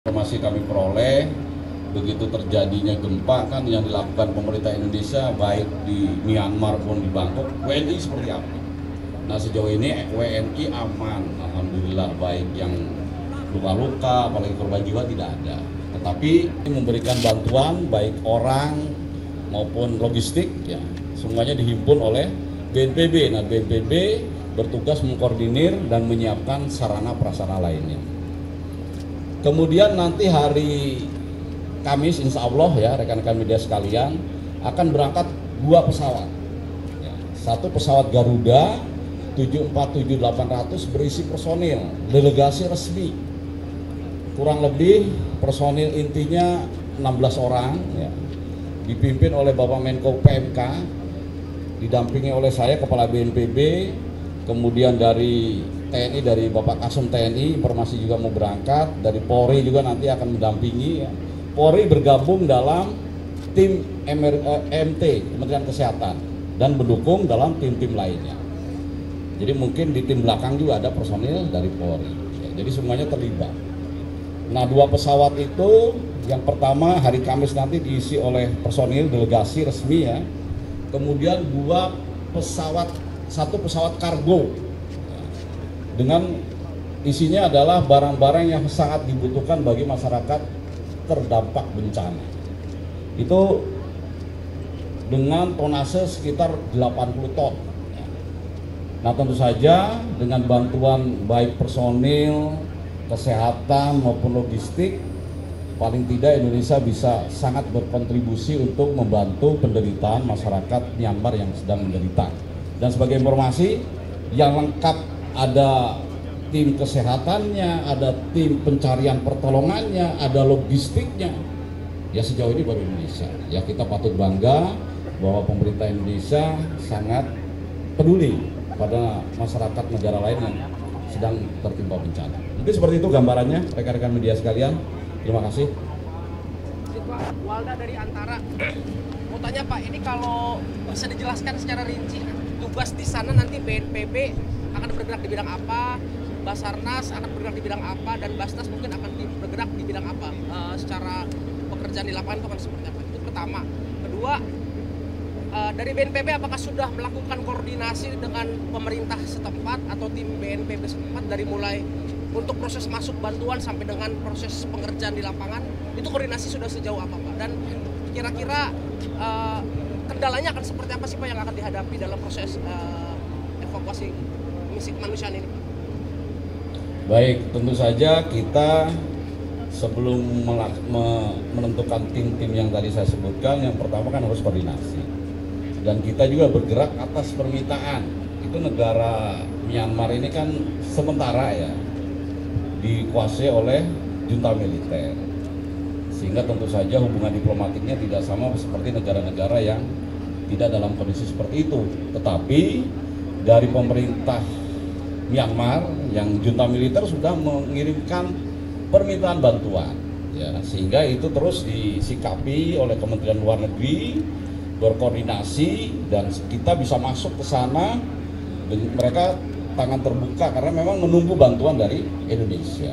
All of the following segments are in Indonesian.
Informasi kami peroleh, begitu terjadinya gempa kan yang dilakukan pemerintah Indonesia baik di Myanmar maupun di Bangkok, WNI seperti apa? Nah sejauh ini WNI aman, alhamdulillah, baik yang luka-luka, apalagi korban jiwa tidak ada. Tetapi memberikan bantuan baik orang maupun logistik, ya semuanya dihimpun oleh BNPB. Nah BNPB bertugas mengkoordinir dan menyiapkan sarana prasarana lainnya. Kemudian nanti hari Kamis insya Allah ya rekan-rekan media sekalian akan berangkat 2 pesawat. Satu pesawat Garuda 747-800 berisi personil delegasi resmi. Kurang lebih personil intinya 16 orang ya, dipimpin oleh Bapak Menko PMK, didampingi oleh saya Kepala BNPB, kemudian dari TNI, dari Bapak Kasum TNI, informasi juga mau berangkat, dari Polri juga nanti akan mendampingi ya. Polri bergabung dalam tim MT, Kementerian Kesehatan, dan mendukung dalam tim-tim lainnya. Jadi mungkin di tim belakang juga ada personil dari Polri ya, jadi semuanya terlibat. Nah 2 pesawat itu, yang pertama hari Kamis nanti diisi oleh personil delegasi resmi ya, kemudian 2 pesawat, 1 pesawat kargo dengan isinya adalah barang-barang yang sangat dibutuhkan bagi masyarakat terdampak bencana. Itu dengan tonase sekitar 80 ton. Nah tentu saja dengan bantuan baik personil, kesehatan maupun logistik, paling tidak Indonesia bisa sangat berkontribusi untuk membantu penderitaan masyarakat Myanmar yang sedang menderita. Dan sebagai informasi yang lengkap, ada tim kesehatannya, ada tim pencarian pertolongannya, ada logistiknya. Ya sejauh ini baru Indonesia. Ya kita patut bangga bahwa pemerintah Indonesia sangat peduli pada masyarakat negara lain yang sedang tertimpa bencana. Mungkin seperti itu gambarannya rekan-rekan media sekalian. Terima kasih. Pak Walda dari Antara, mau tanya Pak, ini kalau bisa dijelaskan secara rinci tugas di sana nanti BNPB akan bergerak di bidang apa, Basarnas akan bergerak di bidang apa, dan Basnas mungkin akan bergerak di bidang apa, secara pekerjaan di lapangan itu akan seperti apa? Itu pertama. Kedua, dari BNPB apakah sudah melakukan koordinasi dengan pemerintah setempat atau tim BNPB setempat dari mulai untuk proses masuk bantuan sampai dengan proses pengerjaan di lapangan, itu koordinasi sudah sejauh apa Pak? Dan kira-kira kendalanya akan seperti apa sih Pak yang akan dihadapi dalam proses evakuasi misi kemanusiaan ini? Baik, tentu saja kita sebelum menentukan tim-tim yang tadi saya sebutkan, yang pertama kan harus koordinasi. Dan kita juga bergerak atas permintaan. Itu negara Myanmar ini kan sementara ya dikuasai oleh junta militer. Sehingga tentu saja hubungan diplomatiknya tidak sama seperti negara-negara yang tidak dalam kondisi seperti itu. Tetapi dari pemerintah Myanmar yang junta militer sudah mengirimkan permintaan bantuan ya, sehingga itu terus disikapi oleh Kementerian Luar Negeri, berkoordinasi, dan kita bisa masuk ke sana. Mereka tangan terbuka karena memang menunggu bantuan dari Indonesia.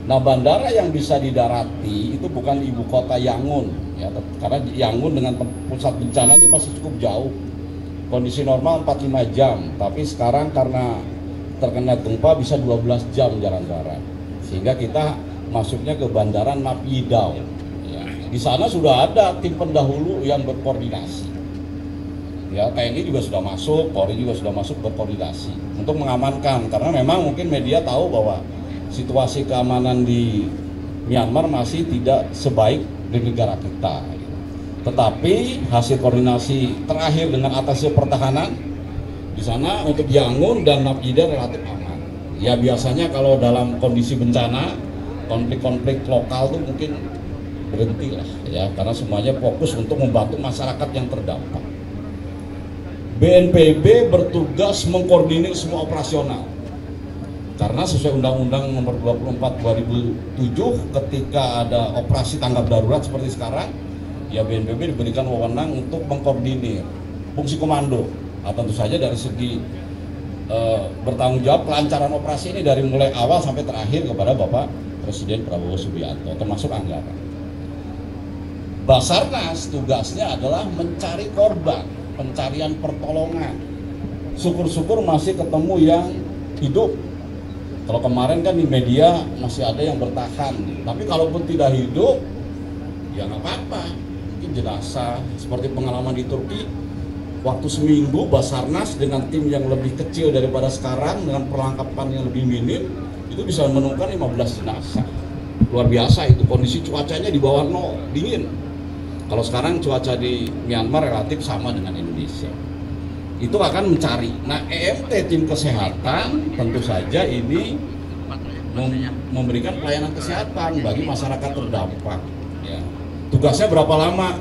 Nah bandara yang bisa didarati itu bukan ibu kota Yangon ya, karena Yangon dengan pusat bencana ini masih cukup jauh. Kondisi normal 45 jam, tapi sekarang karena terkena gempa bisa 12 jam jalan darat. Sehingga kita masuknya ke bandara Naypyidaw. Ya, di sana sudah ada tim pendahulu yang berkoordinasi. Ya, TNI juga sudah masuk, Polri juga sudah masuk berkoordinasi untuk mengamankan, karena memang mungkin media tahu bahwa situasi keamanan di Myanmar masih tidak sebaik di negara kita. Tetapi hasil koordinasi terakhir dengan atasnya pertahanan di sana untuk Yangon dan Naypyidaw relatif aman. Ya biasanya kalau dalam kondisi bencana, konflik-konflik lokal tuh mungkin berhenti lah ya, karena semuanya fokus untuk membantu masyarakat yang terdampak. BNPB bertugas mengkoordinir semua operasional. Karena sesuai Undang-Undang Nomor 24 2007, ketika ada operasi tanggap darurat seperti sekarang, ya BNPB diberikan wewenang untuk mengkoordinir fungsi komando. Nah, tentu saja dari segi bertanggung jawab kelancaran operasi ini dari mulai awal sampai terakhir kepada Bapak Presiden Prabowo Subianto, termasuk anggaran. Basarnas tugasnya adalah mencari korban, pencarian pertolongan. Syukur-syukur masih ketemu yang hidup. Kalau kemarin kan di media masih ada yang bertahan, tapi kalaupun tidak hidup, ya nggak apa-apa. Mungkin jenazah, seperti pengalaman di Turki, waktu seminggu Basarnas dengan tim yang lebih kecil daripada sekarang, dengan perlengkapan yang lebih minim, itu bisa menemukan 15 jenazah. Luar biasa itu, kondisi cuacanya di bawah 0, dingin. Kalau sekarang cuaca di Myanmar relatif sama dengan Indonesia. Itu akan mencari. Nah, EMT tim kesehatan tentu saja ini memberikan pelayanan kesehatan bagi masyarakat terdampak. Ya. Tugasnya berapa lama?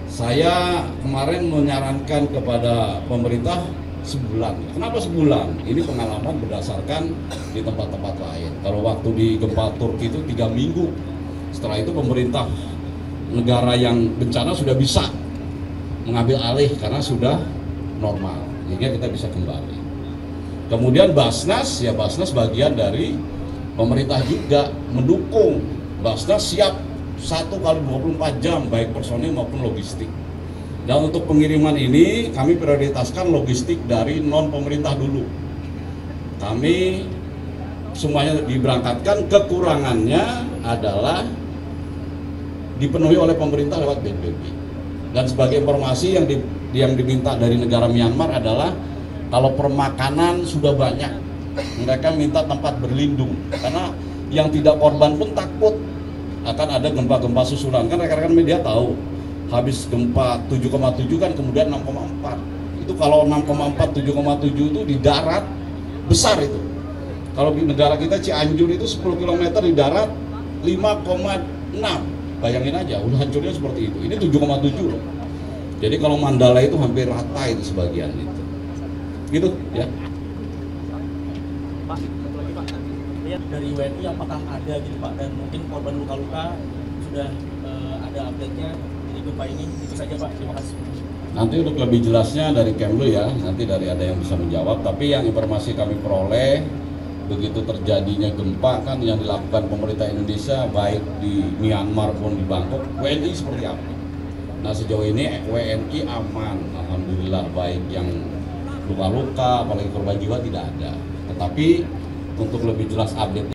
Saya kemarin menyarankan kepada pemerintah sebulan. Kenapa sebulan? Ini pengalaman berdasarkan di tempat-tempat lain. Kalau waktu di gempa Turki itu 3 minggu. Setelah itu pemerintah negara yang bencana sudah bisa mengambil alih karena sudah normal, sehingga kita bisa kembali. Kemudian Basnas, ya Basnas bagian dari pemerintah juga mendukung. Basnas siap 1 kali 24 jam, baik personil maupun logistik. Dan untuk pengiriman ini kami prioritaskan logistik dari non pemerintah dulu. Kami semuanya diberangkatkan, kekurangannya adalah dipenuhi oleh pemerintah lewat BNPB. Dan sebagai informasi yang diminta dari negara Myanmar adalah kalau permakanan sudah banyak, mereka minta tempat berlindung karena yang tidak korban pun takut akan ada gempa-gempa susulan. Kan rekan-rekan media tahu, habis gempa 7,7 kan kemudian 6,4. Itu kalau 6,4 7,7 itu di darat besar itu. Kalau di negara kita Cianjur itu 10 km di darat 5,6. Bayangin aja, udah hancurnya seperti itu. Ini 7,7 loh. Jadi kalau Mandala itu hampir rata itu sebagian itu. Gitu ya. Pak, satu lagi Pak. Lihat dari WNI apakah ada gitu Pak, dan mungkin korban luka-luka sudah ada update-nya dari gempa ini. Itu saja Pak. Terima kasih. Nanti untuk lebih jelasnya dari Kemlu ya, nanti dari ada yang bisa menjawab. Tapi yang informasi kami peroleh, begitu terjadinya gempa kan yang dilakukan pemerintah Indonesia baik di Myanmar maupun di Bangkok, WNI seperti apa? Nah sejauh ini WNI aman, alhamdulillah, baik yang luka-luka, apalagi korban jiwa tidak ada. Tetapi untuk lebih jelas update